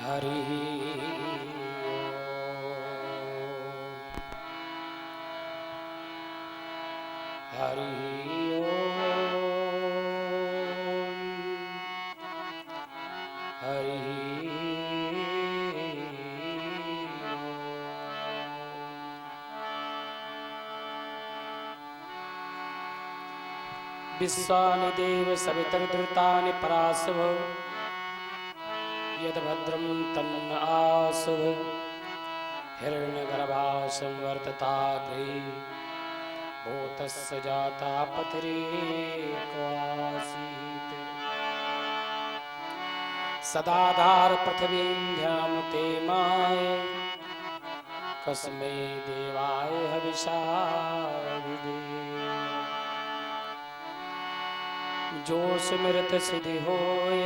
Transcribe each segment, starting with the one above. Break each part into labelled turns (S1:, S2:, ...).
S1: हरि हरि हरि विश्वानि देव सवितर्दृतानि पराशव यद्भद्रं तन्न आसुव हिरण्यगर्भा संवर्तताग्रे भूतस्य जाता पतिरेकवासीत् सदाधार पृथिवीं ध्यामुते माय कस्मै देवाय हविषा जो सुमिरत सिद्धि होय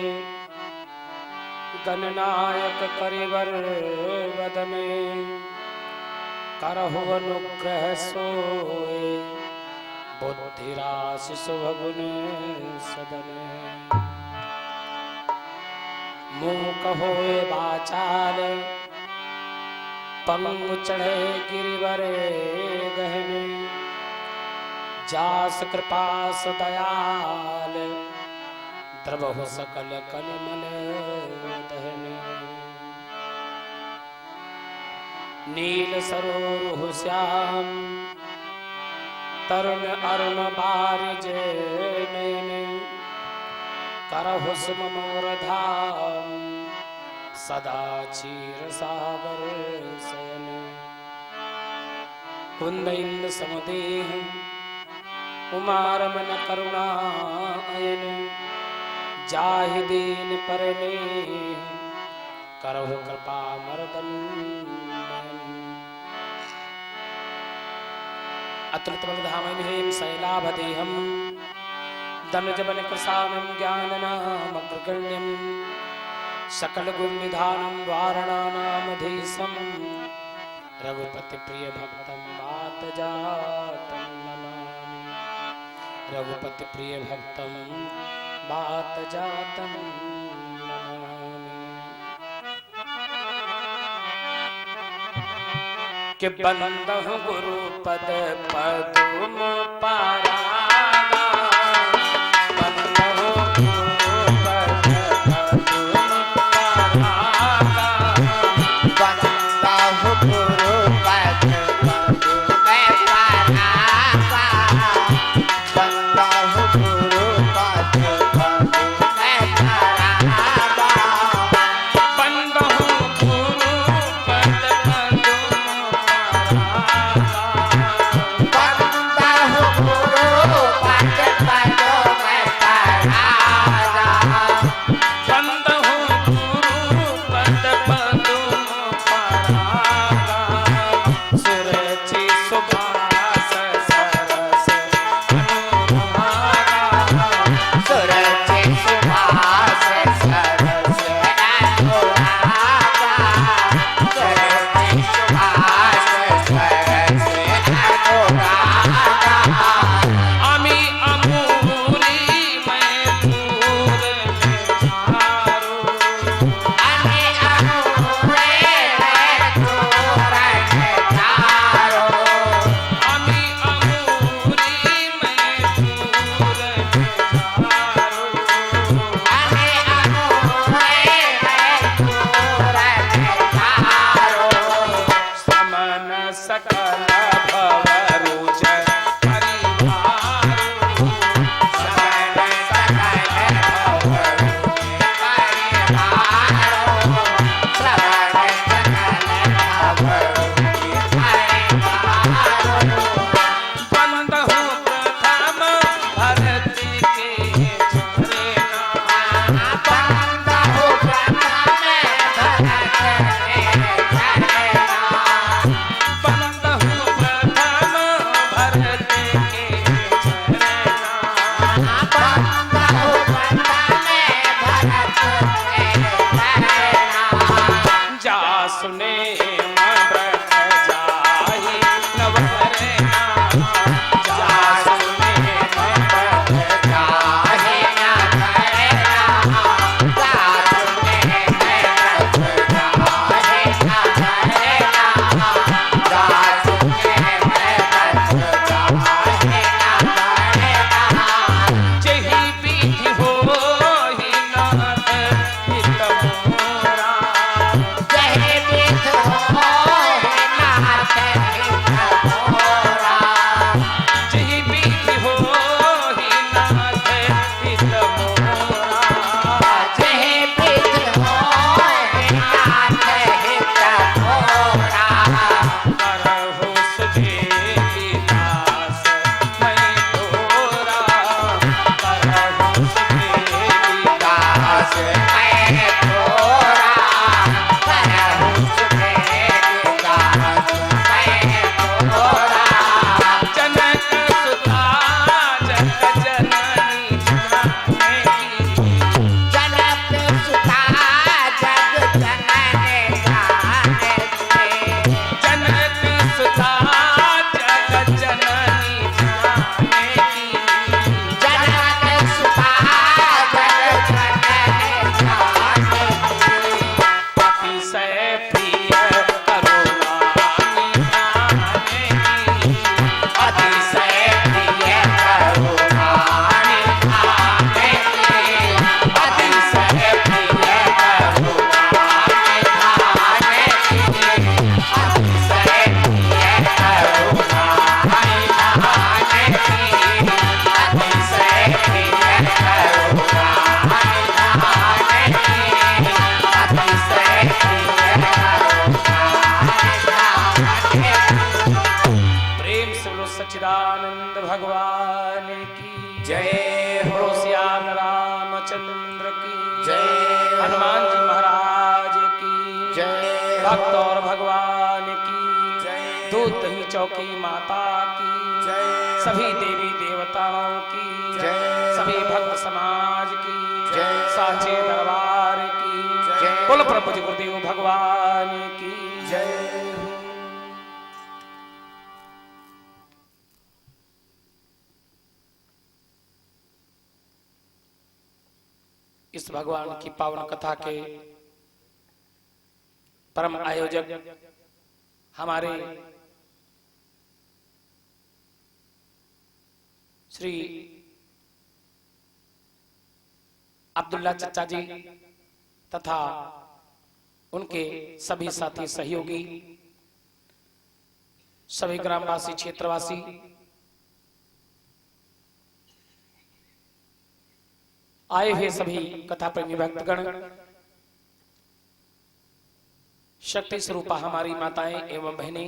S1: गणनायक करिवर वदने करहु अनुग्रह सोय बुद्धिराशि शुभगुण सदने मूक होय वाचाल पंगु चढ़े गिरिवर गहने जास कृपास दयाल द्रवहु सकल कलमल दहने नील सरोरुह श्याम तरुण अरुण बारिज नयन करहु सुम मोर धाम सदा क्षीर सागर शयन कुंद इंद समुदेह उमारमन करुणा अयन जाहि दीन परने करहु कृपा मर्दन अतुलित बलधामं हेम शैलाभदेहं दनुजबल कृशानं ज्ञाननामग्रगण्यं सकल गुण निधानं वारणानामधीशं रघुपति प्रिय भक्तं मात जातं नमामि रघुपति प्रिय भक्तं बात जातं नमामि कि बंदहु गुरु पद पदुम पारागा बंदहु गुरु पद पदुम पारागा
S2: बंदहु गुरु पद पदुम पारागा बंदहु गुरु पद पदुम पारागा
S1: बंदहु गुरु पद पदुम
S2: बंदहु गुरु
S1: रामचंद्र की
S2: जय।
S1: हनुमान जी महाराज की
S2: जय।
S1: भक्त और भगवान की
S2: जय।
S1: दूध दही चौकी माता की
S2: जय।
S1: सभी देवी देवताओं की
S2: जय।
S1: सभी भक्त समाज की
S2: जय।
S1: साचे दरबार की
S2: जय।
S1: बोलो प्रभु जी गुरुदेव भगवान की
S2: जय।
S1: इस भगवान की पावन कथा के परम आयोजक हमारे श्री अब्दुल्ला चचा जी तथा उनके सभी साथी सहयोगी सभी ग्रामवासी क्षेत्रवासी आए हुए सभी कथा प्रेमी भक्तगण शक्ति स्वरूपा हमारी माताएं एवं बहनें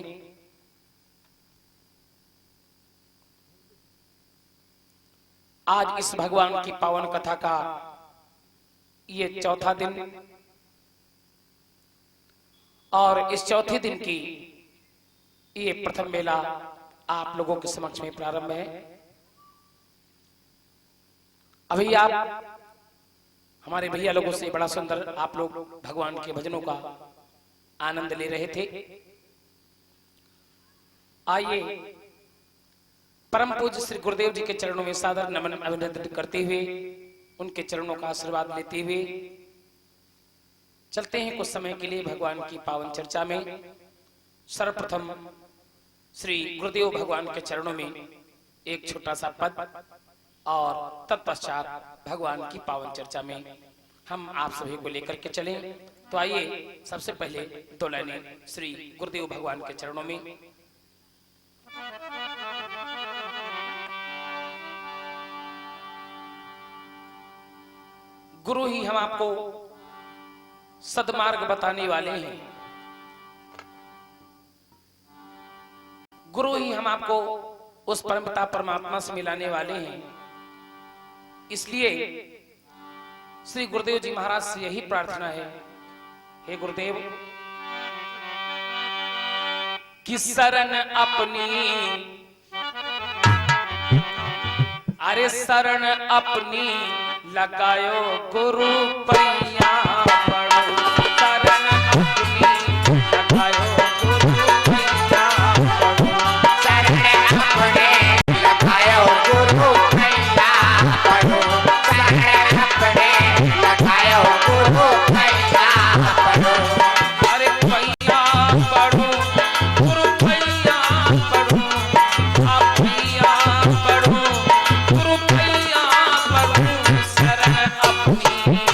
S1: आज इस भगवान की पावन कथा का ये चौथा दिन और इस चौथे दिन की ये प्रथम मेला आप लोगों के समक्ष में प्रारंभ है। अभी आप हमारे भैया लोगों से बड़ा सुंदर आप लोग भगवान के भजनों का आनंद ले रहे थे। आइए परम पूज्य श्री गुरुदेव जी के चरणों में सादर नमन अभिनंदन करते हुए उनके चरणों का आशीर्वाद लेते हुए चलते हैं कुछ समय के लिए भगवान की पावन चर्चा में। सर्वप्रथम श्री गुरुदेव भगवान के चरणों में एक छोटा सा पद और तत्पश्चात भगवान की पावन चर्चा में हम आप सभी को लेकर के चलें। तो आइए सबसे पहले दो लाइनें श्री गुरुदेव भगवान के चरणों में। गुरु ही हम आपको सदमार्ग बताने वाले हैं, गुरु ही हम आपको उस परमपिता परमात्मा से मिलाने वाले हैं। इसलिए श्री गुरुदेव जी महाराज से यही प्रार्थना है, हे गुरुदेव कि शरण अपनी, अरे शरण अपनी लगायो गुरु पैया पड़ो, शरण अपनी लगायो गुरु पैया पड़ो,
S2: शरण अपने लगायो गुरु पैया पड़ो, शरण अपने लगायो गुरु पैया पड़ो।
S1: अरे पैया पड़ो गुरु पैया पड़ो, आप पैया पड़ो गुरु पैया पड़ो, शरण अपनी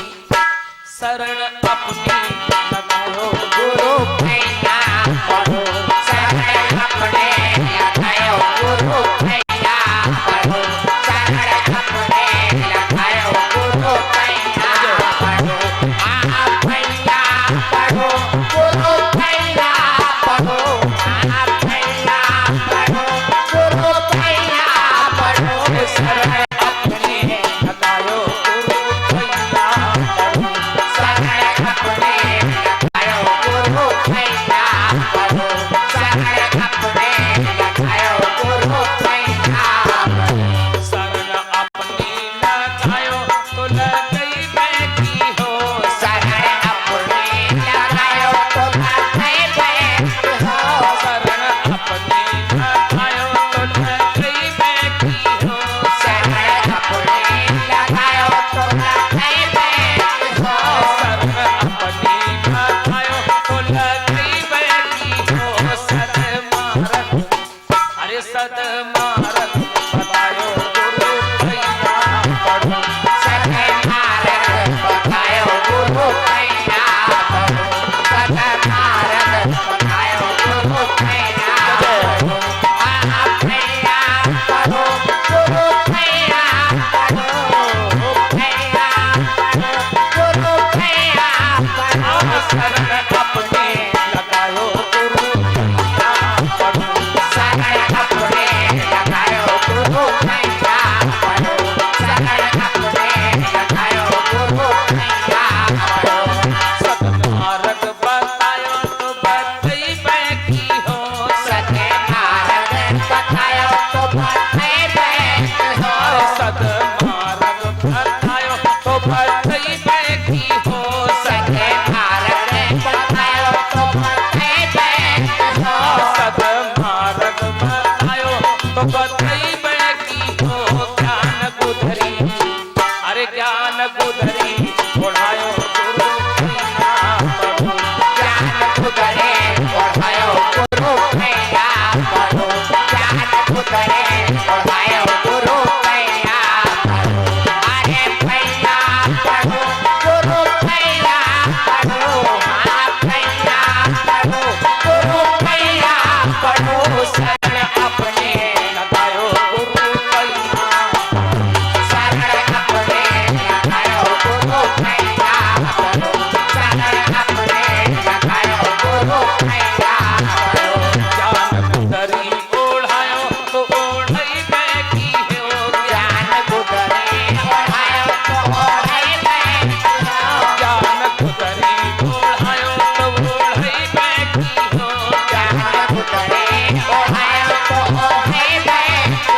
S1: ज्ञान गुदरी ओढ़ायो गुरु कैया पढ़ो
S2: ज्ञान गुदरे ओढ़ायो गुरु कैया पढ़ो ज्ञान गुदरे ओढ़ायो गुरु कैया पढ़ो अरे कैया पढ़ो गुरु कैया पढ़ो हाँ कैया पढ़ो गुरु कैया पढ़ो शरण अपने
S1: लगायो गुरु कैया
S2: शरण अपने लगायो गुरु कैया पढ़ो शरण अपने लगायो गुरु कैया पढ़ो
S1: ज्ञान गुदरी ओढ़ायो तो ओढ़ई मैं की हो
S2: ज्ञान गुदरे ओढ़ायो तो ओढ़ई मैं
S1: ज्ञान गुदरी ओढ़ायो तो ओढ़ई मैं की हो
S2: ज्ञान गुदरे ओढ़ायो तो ओढ़ई मैं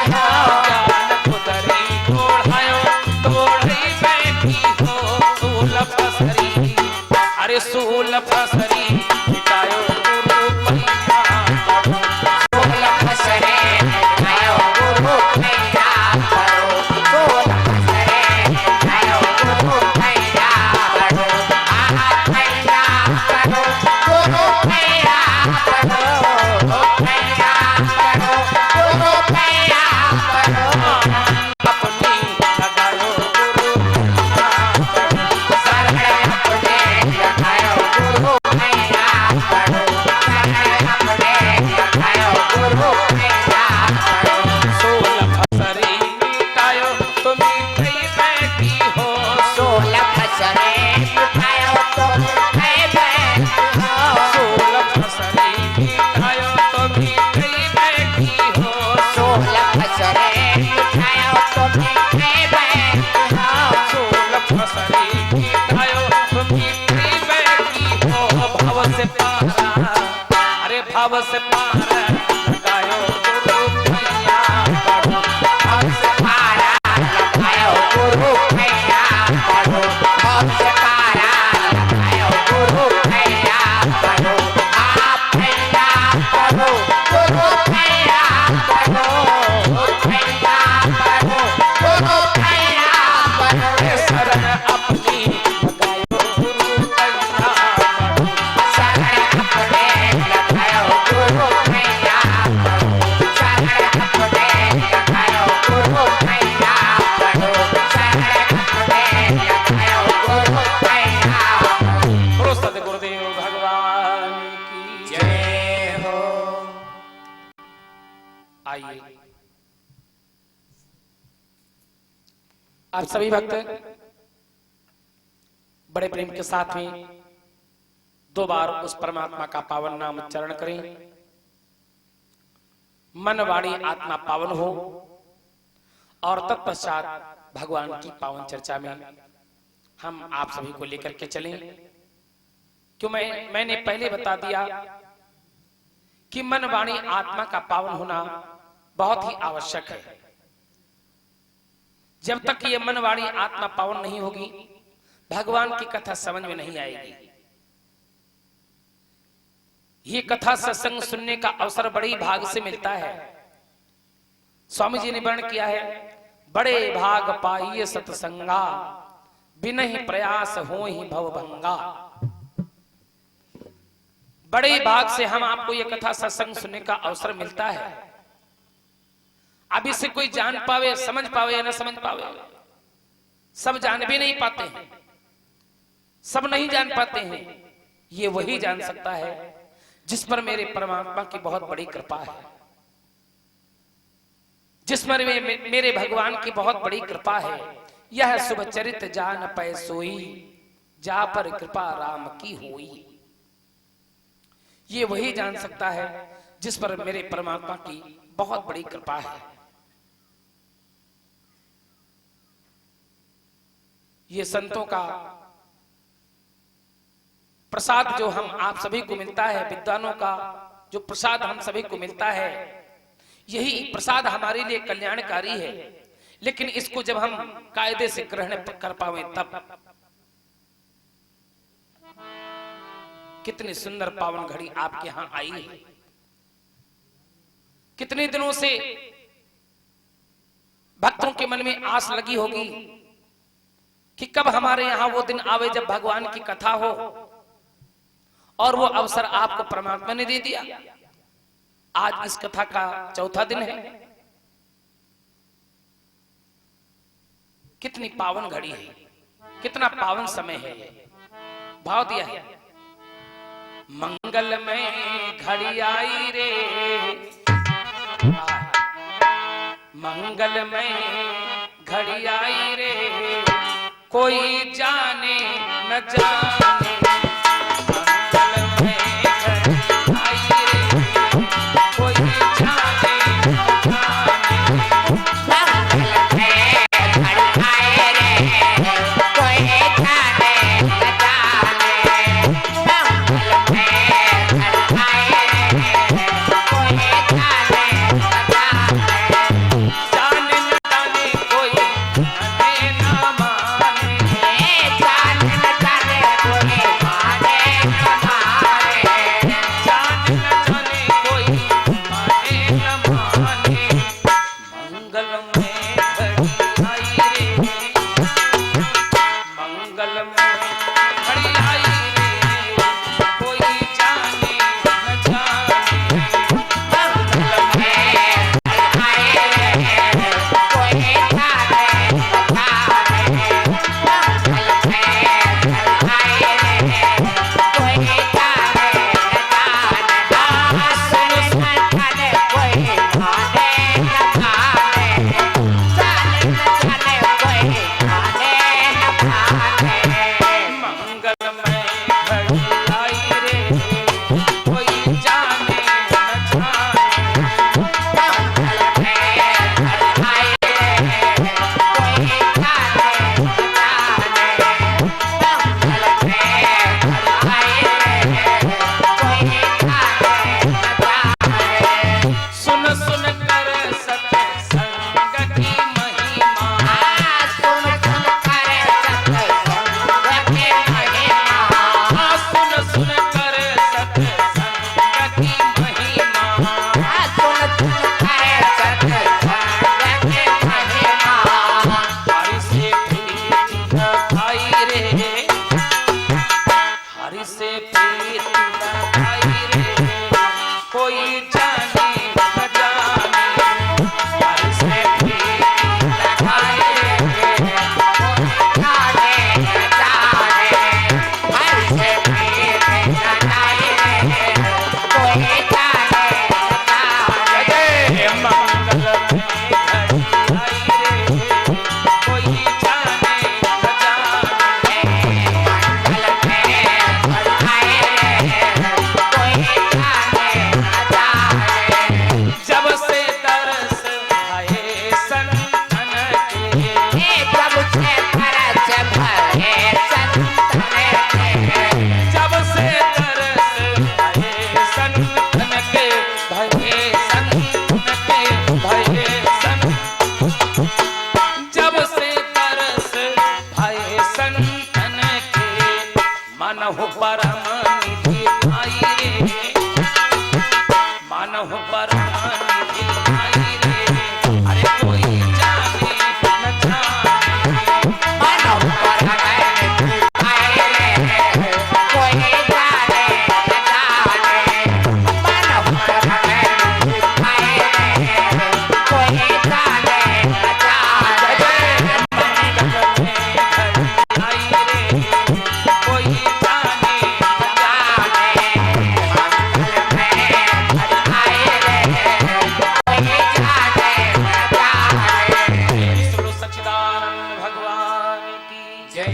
S1: ज्ञान गुदरी ओढ़ायो तो ओढ़ई मैं की हो सूल फसरी अरे सूल फसरी मिटायो गुरु कैया पढ़ो
S2: सोल फसरे लगायो गुरु कैया पढ़ो सोल फसरे लगायो गुरु कैया पढ़ो आहा कैया पढ़ो गुरु कैया पढ़ो कैया पढ़ो गुरु कैया पढ़ो
S1: अपनी लगायो गुरु कैया पढ़ो
S2: शरण अपने लगायो गुरु कैया पढ़ो शरण अपने लगायो गुरु कैया पढ़ो
S1: सोल फसरी मिटायो तो मिटई मैं की हो
S2: सोल फसरे मिटायो तो मिटाई मैं
S1: सोल फसरी मिटायो तो मिटई मैं की हो
S2: सोल फसरे मिटायो तो मिटाई मैं
S1: सोल फसरी मिटायो तो मिटई मैं की हो भाव से पारा अरे भाव से पारा लगायो गुरु कैया पढ़ो
S2: हम से पारा लगायो गुरु कैया पढ़ो हम से पारा लगायो गुरु कैया पढ़ो आप कैया पढ़ो गुरु कैया पढ़ो कैया पढ़ो गुरु कैया पढ़ो
S1: शरण अपनी लगायो गुरु कैया पढ़ो
S2: शरण अपने लगायो गुरु कैया पढ़ो शरण अपने लगायो गुरु कैया पढ़ो शरण अपने लगायो गुरु कैया पढ़ो
S1: बोलो सद्गुरुदेव भगवान की
S2: जय हो
S1: आइए आप सभी भक्त बड़े प्रेम के साथ में 2 बार उस परमात्मा का पावन नाम उच्चारण करें। मन वाणी आत्मा पावन हो और तत्पश्चात भगवान की पावन चर्चा में हम आप सभी को लेकर के चलें। क्यों मैंने पहले बता दिया कि मन वाणी आत्मा का पावन होना बहुत ही आवश्यक है। जब तक ये मन वाणी आत्मा पावन नहीं होगी भगवान की कथा समझ में नहीं आएगी। ये कथा सत्संग सुनने का अवसर बड़े भाग से मिलता है। स्वामी जी ने वर्णन किया है, बड़े भाग पाइए सत्संगा बिनहि प्रयास हो ही भवभंगा। बड़े भाग से हम आपको ये कथा सत्संग सुनने का अवसर मिलता है। अब इसे कोई जान पावे, समझ पावे या न समझ पावे, सब जान भी नहीं पाते हैं, सब नहीं जान पाते हैं। ये वही जान सकता है जिस पर मेरे परमात्मा की बहुत बड़ी कृपा है, जिस पर मेरे भगवान की बहुत बड़ी कृपा है। यह शुभ चरित जान पै सोई जा पर कृपा राम की होई। ये वही जान सकता है जिस पर मेरे परमात्मा की बहुत बड़ी कृपा है। ये संतों का प्रसाद जो हम आप सभी को मिलता है, विद्वानों का जो प्रसाद हम सभी को मिलता है, यही प्रसाद हमारे लिए कल्याणकारी है। लेकिन इसको जब हम कायदे से ग्रहण कर पावे तब। कितनी सुंदर पावन घड़ी आपके यहां आई है। कितने दिनों से भक्तों के मन में आस लगी होगी कब हमारे यहाँ वो दिन आवे जब भगवान की कथा हो, और वो अवसर आपको परमात्मा ने दे दिया। आज इस कथा का चौथा दिन है। कितनी पावन घड़ी है, कितना पावन समय है। भाव दिया है, मंगल में घड़ी आई रे, मंगल में घड़ी आई रे, कोई जाने न जाने, मंगल में घड़ी आई रे, कोई जाने न जाने,
S2: मंगल में घड़ी आई रे, कोई जाने न जाने, मंगल में घड़ी आई रे, कोई जाने न जाने,
S1: जाने न जाने कोई माने न माने,
S2: जाने न जाने कोई माने न माने,
S1: जाने न जाने कोई माने न माने, मंगल में घड़ी आई रे, मंगल में घड़ी आई रे, कोई जाने न जाने,
S2: मंगल में घड़ी आई रे, कोई जाने न जाने, मंगल में घड़ी आई रे, कोई जाने न जाने, सुन न जाने कोई माने न माने, जाने न जाने कोई माने न माने,
S1: मंगल में घड़ी आई रे, कोई जाने न जाने,
S2: मंगल में घड़ी आई रे, कोई जाने न जाने, मंगल में घड़ी आई रे, कोई जाने न जाने,
S1: सुन सुन कर सत्संग की महिमा,
S2: सुन सुन कर सत्संग की महिमा,
S1: सुन सुन कर सत्संग की महिमा,
S2: सुन सुन कर सत्संग की महिमा,
S1: हरि से प्रीत लगाई रे, हरि से प्रीत लगाई रे, कोई जाने न जाने, हरि से प्रीत लगाई रे,
S2: जाने न जाने, हरि से प्रीत लगाई रे, कोई जाने न जाने,
S1: जय मंगल में घड़ी आई रे, कोई जाने न जाने,
S2: मंगल में घड़ी आई रे, कोई जाने न जाने,
S1: जब से दरस आए संतन के,
S2: जब से तरस भरे संतन के,
S1: जब से दरस आए संतन के, भये संतन के, भये संत, जब से दरस आए संतन के, मनहु परम निधि आई रे, मनहु परम निधि आई रे, अरे कोई जाने न जाने,
S2: मानव परम आई रे, कोई जाने न जाने, मानव परम आई रे, कोई जाने न जाने,
S1: मंगल में घड़ी आई रे, कोई जाने न जाने,
S2: मंगल में घड़ी आई रे, कोई जाने न जाने,
S1: श्री सच्चिदानंद भगवान की जय।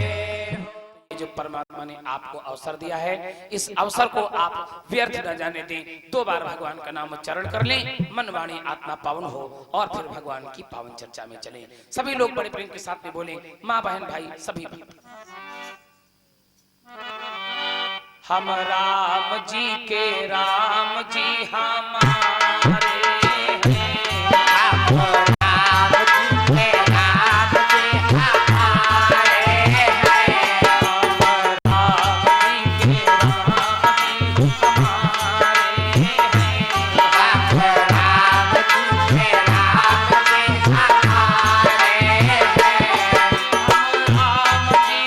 S1: जो परमात्मा ने आपको अवसर दिया है, इस अवसर को आप व्यर्थ न जाने दें। 2 बार भगवान का नाम उच्चारण कर लें, मन वाणी आत्मा पावन हो, और फिर भगवान की पावन चर्चा में चलें। सभी लोग बड़े प्रेम के साथ में बोलें, माँ बहन भाई सभी भक्त। हम राम जी के राम जी हमारे हैं।
S2: हम राम जी के राम जी हमारे हैं,
S1: हम राम जी के राम जी हमारे हैं।
S2: हम राम जी के राम जी हमारे हैं,
S1: हम राम जी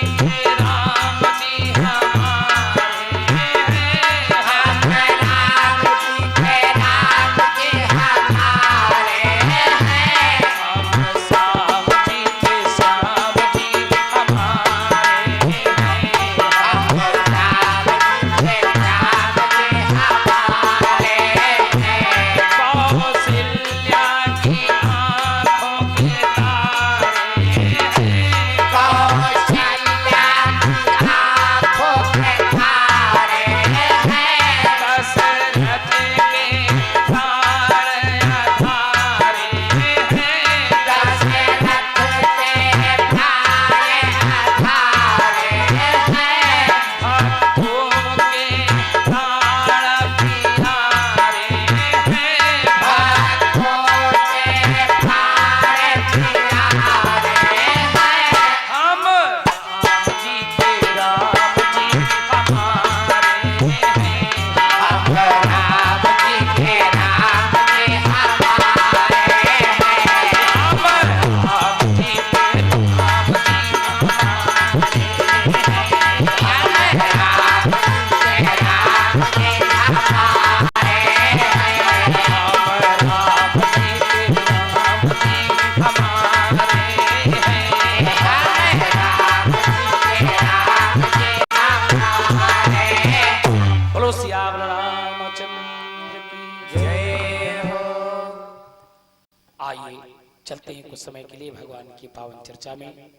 S1: चलते हैं कुछ समय के लिए भगवान की पावन चर्चा में।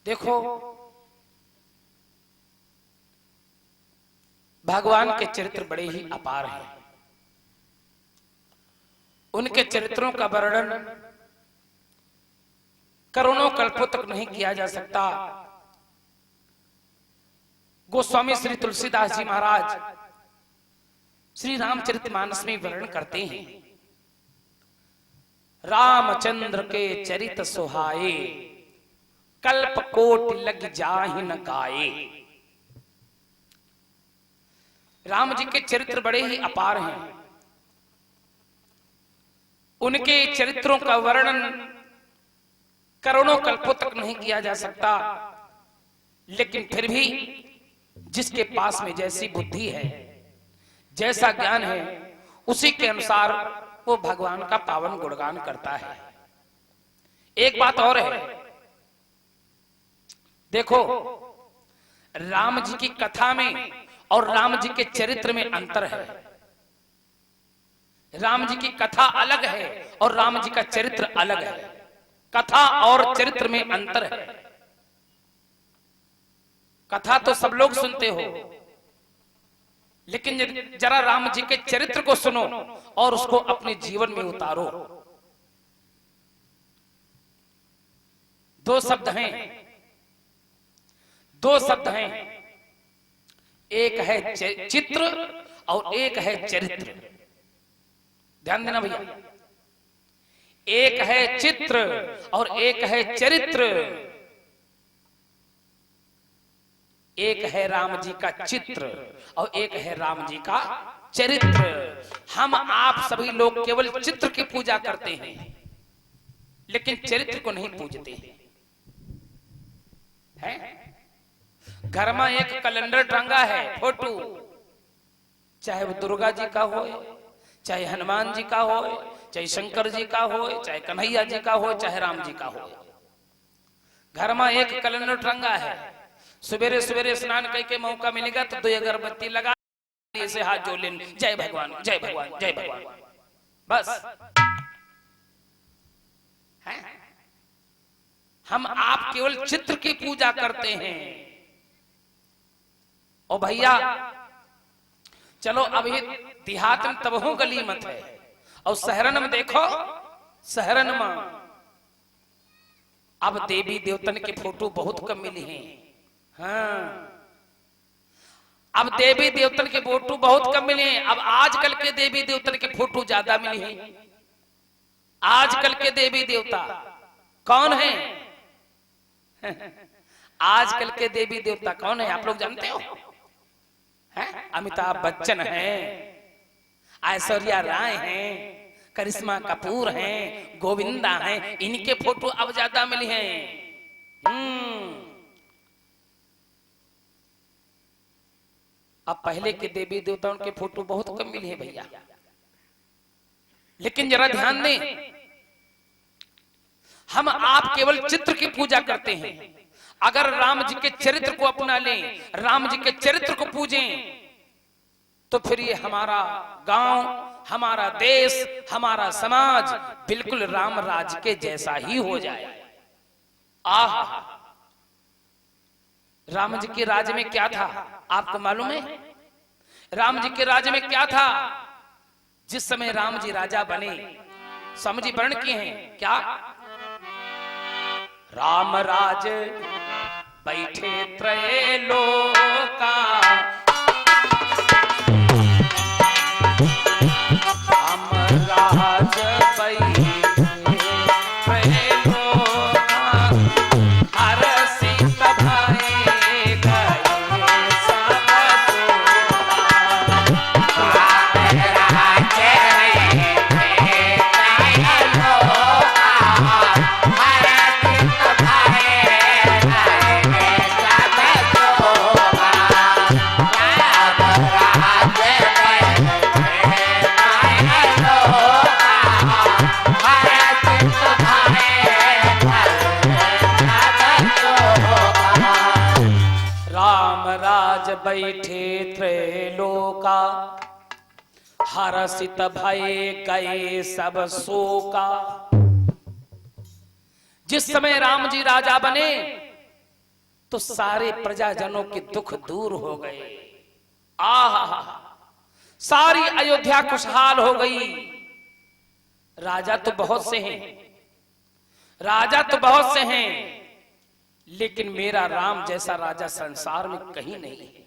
S1: देखो, भगवान के चरित्र बड़े ही अपार हैं। उनके चरित्रों का वर्णन करोड़ों कल्पों तक नहीं किया जा सकता। गोस्वामी श्री तुलसीदास जी महाराज श्री रामचरितमानस में वर्णन करते हैं, रामचंद्र के चरित सुहाए, कल्प कोटि लग जाहि न गाए। राम जी के चरित्र बड़े ही अपार हैं। उनके चरित्रों का वर्णन करोड़ों कल्पों तक नहीं किया जा सकता, लेकिन फिर भी जिसके पास में जैसी बुद्धि है, जैसा ज्ञान है, उसी के अनुसार वो भगवान का पावन गुणगान करता है। एक बात और है, देखो, राम जी की कथा में और राम जी के चरित्र में अंतर है। राम जी की कथा अलग है और राम जी का चरित्र अलग है। कथा और चरित्र में अंतर है। कथा तो सब लोग सुनते हो, लेकिन जरा राम जी के चरित्र को सुनो और उसको अपने जीवन में उतारो। दो शब्द हैं, एक है चित्र और एक है चरित्र। ध्यान देना भैया, एक है चित्र और एक है चरित्र। एक है राम जी का चित्र और एक है राम जी का चरित्र। हम आप सभी लोग केवल चित्र की पूजा करते हैं, लेकिन चरित्र को नहीं पूजते हैं। घर में एक कैलेंडर टंगा है, फोटो, चाहे वो दुर्गा जी का हो, चाहे हनुमान जी का हो, चाहे शंकर जी का हो, चाहे कन्हैया जी का हो, चाहे राम जी का हो। घर में एक कैलेंडर टंगा है। सवेरे सवेरे स्नान करके मौका मिलेगा तो 2 अगरबत्ती लगा से हाथ जोड़ लें, जय भगवान जय भगवान जय भगवान, बस। है? हम आप केवल चित्र की पूजा करते हैं। ओ भैया, चलो अभी देहात में तबहू गली मत है, और शहरन में देखो, शहरन में अब देवी देवतन के फोटो बहुत कम मिली हैं। हाँ, अब देवी देवतन के फोटो बहुत कम मिले हैं। अब आजकल के देवी देवतन के फोटो ज्यादा मिले हैं। आजकल के देवी देवता कौन है? आजकल के देवी देवता कौन है, आप लोग जानते हो? हैं? अमिताभ बच्चन हैं, ऐश्वर्या राय हैं, करिश्मा कपूर हैं, गोविंदा हैं। इनके फोटो अब ज्यादा मिले हैं। अब पहले के देवी देवताओं के फोटो बहुत कम मिले हैं भैया। लेकिन जरा ध्यान दें, हम आप केवल चित्र की पूजा करते हैं। अगर राम जी के चरित्र को अपना लें, राम जी के चरित्र को पूजें, तो फिर ये हमारा गांव, हमारा देश, हमारा समाज बिल्कुल राम राज के जैसा ही हो जाए। आहा, राम जी के राज में क्या था आपको मालूम है? राम जी के राज में क्या था? जिस समय राम जी राजा बने, समझी वर्ण किए हैं क्या? राम राज बैठे त्रैलोका, राम राज बैठे त्रैलोका, हर सीत भये गए सब बैठे त्रैलोका, हर्षित भये गए सब शोका। जिस समय राम जी राजा बने तो सारे प्रजाजनों के दुख दूर हो गए। आहा, सारी अयोध्या खुशहाल हो गई। राजा तो बहुत से हैं, राजा तो बहुत से हैं, लेकिन मेरा राम जैसा राजा संसार में कहीं नहीं है।